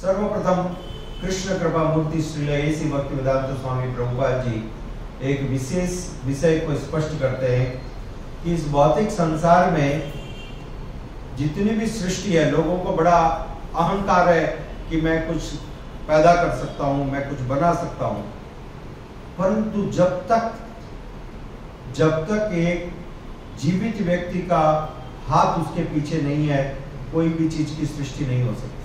सर्वप्रथम कृष्ण कृपा मूर्ति श्री ऐसी भक्तिवेदांत स्वामी प्रभुपाद जी एक विशेष विषय को स्पष्ट करते हैं कि इस भौतिक संसार में जितनी भी सृष्टि है, लोगों को बड़ा अहंकार है कि मैं कुछ पैदा कर सकता हूं, मैं कुछ बना सकता हूं, परंतु जब तक एक जीवित व्यक्ति का हाथ उसके पीछे नहीं है, कोई भी चीज की सृष्टि नहीं हो सकती।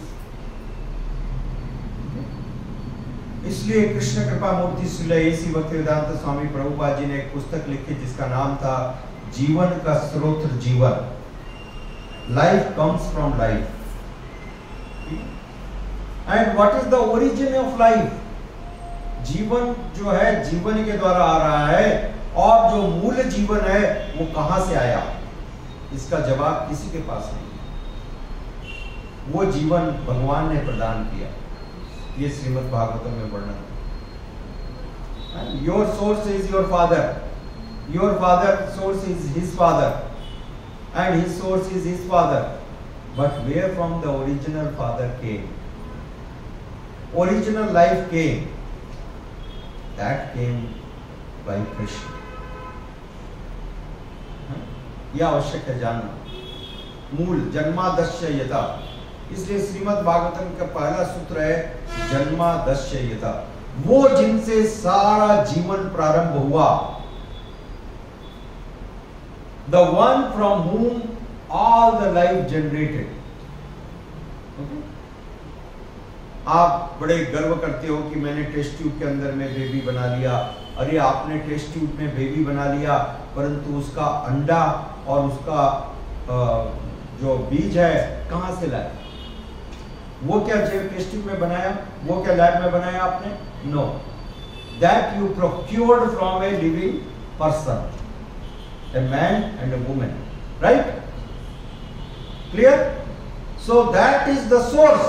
इसलिए कृष्ण कृपा मूर्ति श्री ऐसी भक्तिवेदांत स्वामी प्रभुपाद जी ने एक पुस्तक लिखी जिसका नाम था जीवन का स्रोत जीवन, life comes from life. And what is the origin of life? जीवन जो है जीवन के द्वारा आ रहा है, और जो मूल जीवन है वो कहां से आया, इसका जवाब किसी के पास नहीं। वो जीवन भगवान ने प्रदान किया, ये श्रीमद् भागवतम में वर्णन है। Your source is your father, your father source is his father, and his source is his father, but where from the original father came, original life came, that came by Krishna। यह आवश्यक है जानना। मूल जन्मादस्य यथा, इसलिए श्रीमद् भागवतम का पहला सूत्र है जन्मादस्य यथा, वो जिनसे सारा जीवन प्रारंभ हुआ, the one from whom all the life generated। okay? आप बड़े गर्व करते हो कि मैंने टेस्ट ट्यूब के अंदर में बेबी बना लिया। अरे आपने टेस्ट ट्यूब में बेबी बना लिया, परंतु उसका अंडा और उसका जो बीज है कहां से लाए? वो क्या टेस्ट ट्यूब में बनाया? वो क्या लैब में बनाया आपने? No, that you procured from a living person, a man and a woman, right? Clear? So that is the source.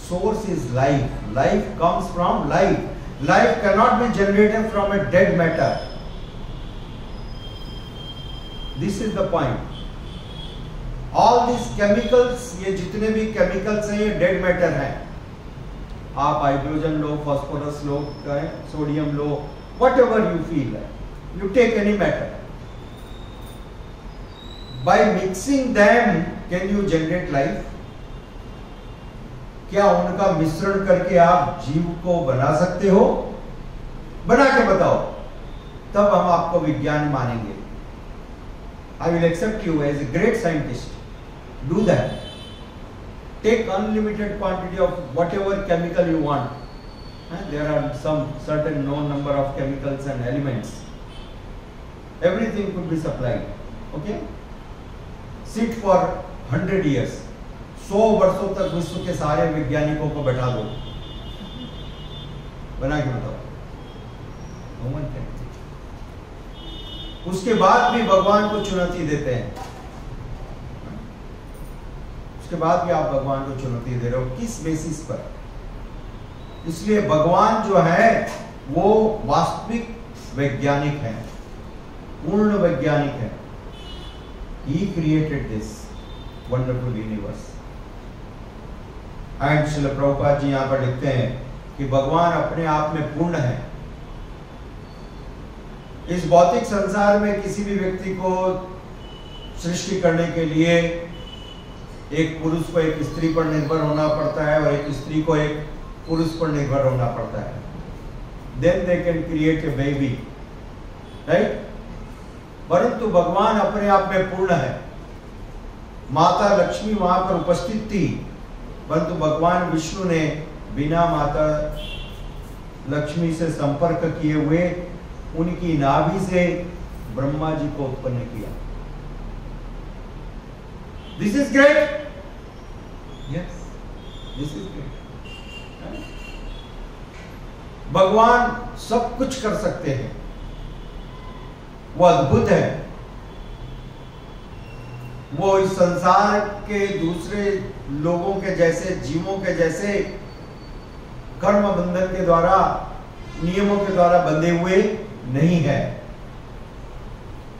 Source is life. Life comes from life. Life cannot be generated from a dead matter. This is the point. All these chemicals, ये जितने भी chemicals हैं, ये dead matter हैं। आप hydrogen low, phosphorus low, sodium low, whatever you feel like. You take any matter. By mixing them, can you generate life? क्या उनका मिश्रण करके आप जीव को बना सकते हो? बना के बताओ, तब हम आपको विज्ञानी मानेंगे। I will accept you as a great scientist. Do that. Take unlimited quantity of whatever chemical you want. There are some certain known number of chemicals and elements. Everything could be supplied. Okay? Sit for 100 years. 100 वर्षों तक विश्व के सारे वैज्ञानिकों को बैठा दो, बना के बताओ। No one can. उसके बाद भी भगवान को चुनौती देते हैं। उसके बाद भी आप भगवान को चुनौती दे रहे हो, किस बेसिस पर? इसलिए भगवान जो है वो वास्तविक वैज्ञानिक है, पूर्ण वैज्ञानिक है। He created this wonderful universe. And Srila Prabhupada ji यहाँ पर लिखते हैं कि भगवान अपने आप में पूर्ण है। इस भौतिक संसार में किसी भी व्यक्ति को सृष्टि करने के लिए एक पुरुष को एक स्त्री पर निर्भर होना पड़ता है और एक स्त्री को एक पुरुष पर निर्भर होना पड़ता है। Then they can create a baby, right? परंतु भगवान अपने आप में पूर्ण है। माता लक्ष्मी वहां पर उपस्थित थी, परंतु भगवान विष्णु ने बिना माता लक्ष्मी से संपर्क किए हुए उनकी नाभि से ब्रह्मा जी को उत्पन्न किया। This is great. Yes, this is great. भगवान सब कुछ कर सकते हैं, वो अद्भुत है। वो इस संसार के दूसरे लोगों के जैसे, जीवों के जैसे कर्म बंधन के द्वारा, नियमों के द्वारा बंधे हुए नहीं है।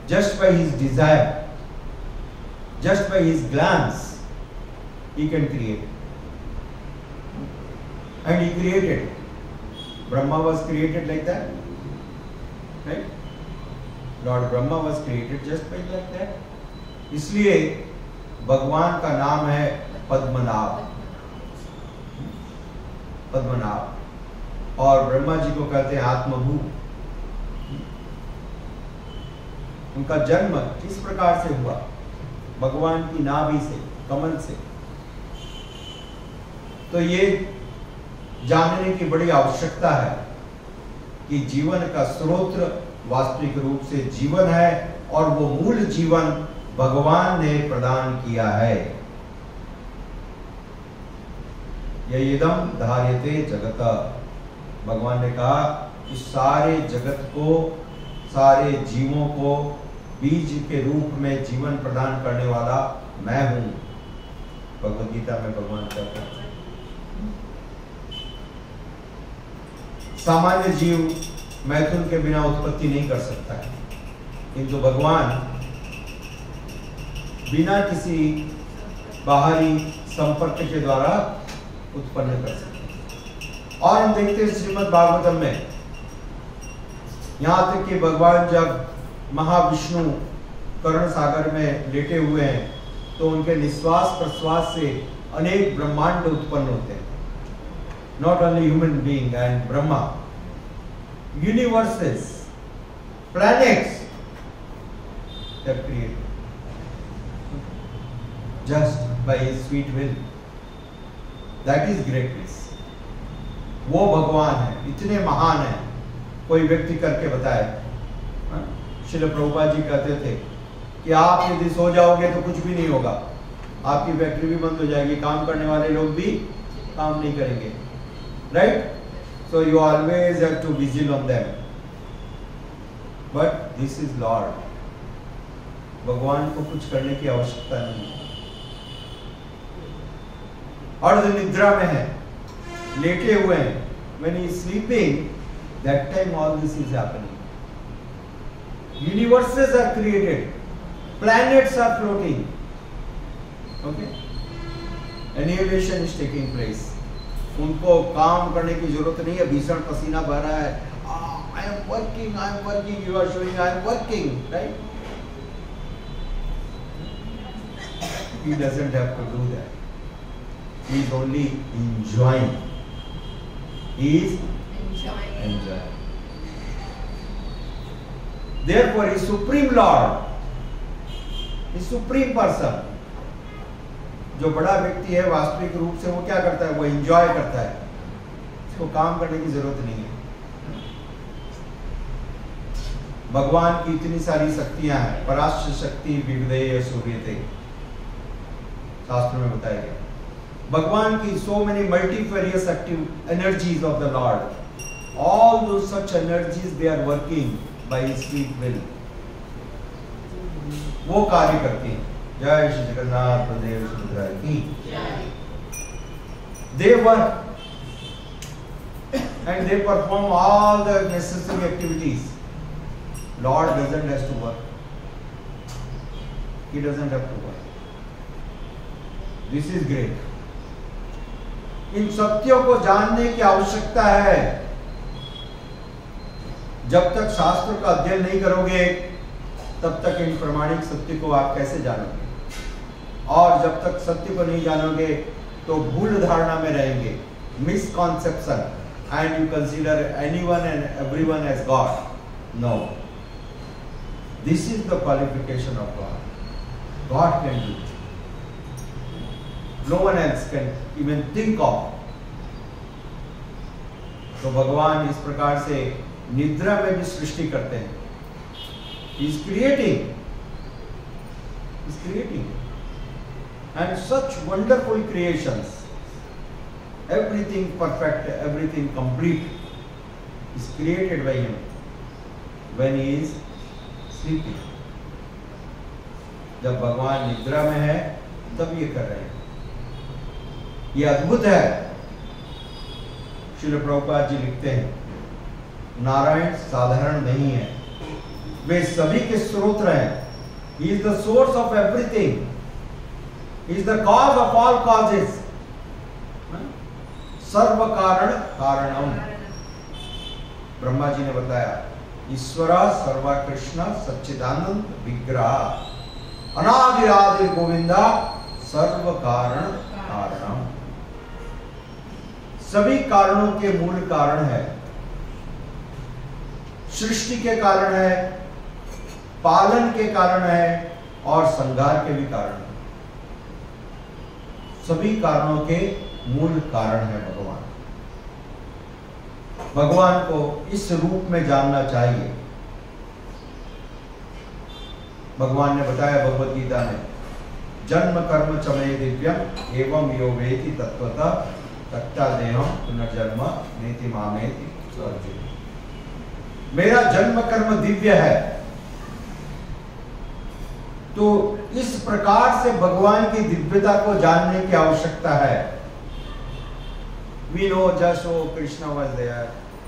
Just by his Dzire, just by his glance he can create। and he created. Brahma was created like that, right? Lord Brahma was created just by like that. इसलिए भगवान का नाम है पद्मनाभ, पद्मनाभ, और ब्रह्मा जी को कहते हैं आत्मभू। उनका जन्म किस प्रकार से हुआ? भगवान की नाभि से, कमल से। तो ये जानने की बड़ी आवश्यकता है कि जीवन का स्रोत वास्तविक रूप से जीवन है, और वो मूल जीवन भगवान ने प्रदान किया है। यदिदं धार्यते जगत, भगवान ने कहा कि सारे जगत को, सारे जीवों को बीज के रूप में जीवन प्रदान करने वाला मैं हूं। भगवद गीता में भगवान कहते हैं। सामान्य जीव मैथुन के बिना उत्पत्ति नहीं कर सकता है, किंतु भगवान बिना किसी बाहरी संपर्क के द्वारा उत्पन्न कर सकते हैं। और हम देखते हैं श्रीमद् भागवतम में, यहां तक कि भगवान जब महाविष्णु कर्ण सागर में लेटे हुए हैं, तो उनके निश्वास प्रश्वास से अनेक ब्रह्मांड उत्पन्न होते हैं। Not only human being and Brahma, universes, planets, they are created just by His sweet will. That is greatness. वो भगवान है, इतने महान है, कोई व्यक्ति करके बताए। श्रील प्रभुपाद जी कहते थे कि आप यदि सो जाओगे तो कुछ भी नहीं होगा, आपकी बैटरी भी बंद हो जाएगी, काम करने वाले लोग भी काम नहीं करेंगे, right? So you always have to vigil on them, but this is lord. भगवान को कुछ करने की आवश्यकता नहीं है। और जो निद्रा में है, लेटे हुए हैं, when he is sleeping, that time all this is happening. Universes are created, planets are floating, okay? Annihilation is taking place. उनको काम करने की जरूरत नहीं है, भीषण पसीना बह रहा है, I am working, you are showing I am working, right? He doesn't have to do that. He is only enjoying. He is enjoying. Therefore, He is Supreme Lord, He is Supreme Person. जो बड़ा व्यक्ति है वास्तविक रूप से वो क्या करता है? वो एंजॉय करता है, उसको काम करने की जरूरत नहीं है। भगवान की इतनी सारी शक्तियां हैं, पराश्र शक्ति विविधेय सूर्यते, शास्त्र में बताया गया। भगवान की so many multifarious active energies of the Lord, all those such energies they are working by His sweet will. वो कार्य करती हैं। जय श्री जगन्नाथ देव सुभद्रा की। They work and they perform all the necessary activities. Lord doesn't have to work. He doesn't have to work. This is great. इन सत्यों को जानने की आवश्यकता है। जब तक शास्त्र का अध्ययन नहीं करोगे, तब तक इन प्रमाणिक सत्य को आप कैसे जानोगे? और जब तक सत्य को नहीं जानोगे तो भूल धारणा में रहेंगे, misconception, and you consider anyone and everyone as God. No, this is the qualification of God. God can do, no one else can even think of. तो भगवान इस प्रकार से निद्रा में भी सृष्टि करते हैं. He is creating. He is creating. And such wonderful creations, everything perfect, everything complete, is created by Him when He is sleeping. जब भगवान निद्रा में है तब ये कर रहे हैं. ये अद्भुत है. श्रील प्रभुपाद जी लिखते हैं, नारायण साधारण नहीं है, वे सभी के स्रोत हैं. He is the source of everything. He is the cause of all causes. सर्व कारण कारणम। ब्रह्मा जी ने बताया ईश्वर सर्वा कृष्ण सच्चिदानंद विग्रह अनादिरादि गोविंदा सर्व कारण कारणम। सभी कारणों के मूल कारण है, सृष्टि के कारण है, पालन के कारण है और संहार के भी कारण है। सभी कारणों के मूल कारण है भगवान। भगवान को इस रूप में जानना चाहिए। भगवान ने बताया भगवद गीता में, जन्म कर्म च मे दिव्यम एवं यो वेति तत्वतः तत्ता देहम पुनर्जन्म नेति मामेति अर्जुन। मेरा जन्म कर्म दिव्य है। तो इस प्रकार से भगवान की दिव्यता को जानने की आवश्यकता है। We know just Krishna was there,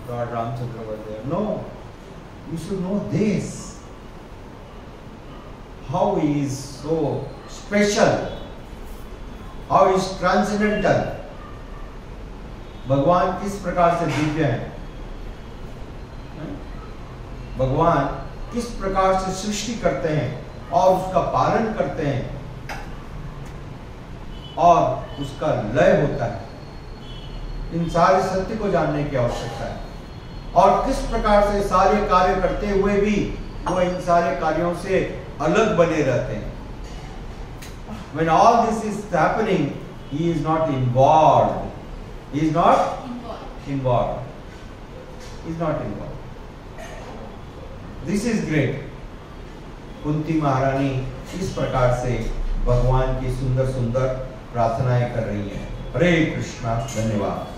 Lord Ramchandra was there. No, you should know this. How he is so special, how he is transcendental. भगवान किस प्रकार से दिव्य है, भगवान किस प्रकार से सृष्टि करते हैं और उसका पालन करते हैं और उसका लय होता है। इन सारे सत्य को जानने की आवश्यकता है। और किस प्रकार से सारे कार्य करते हुए भी वो इन सारे कार्यों से अलग बने रहते हैं। When all this is happening, he is not involved. He is not involved. He is not involved. This is great. Kunti महारानी इस प्रकार से भगवान की सुंदर सुंदर प्रार्थनाएं कर रही हैं। हरे कृष्णा, धन्यवाद।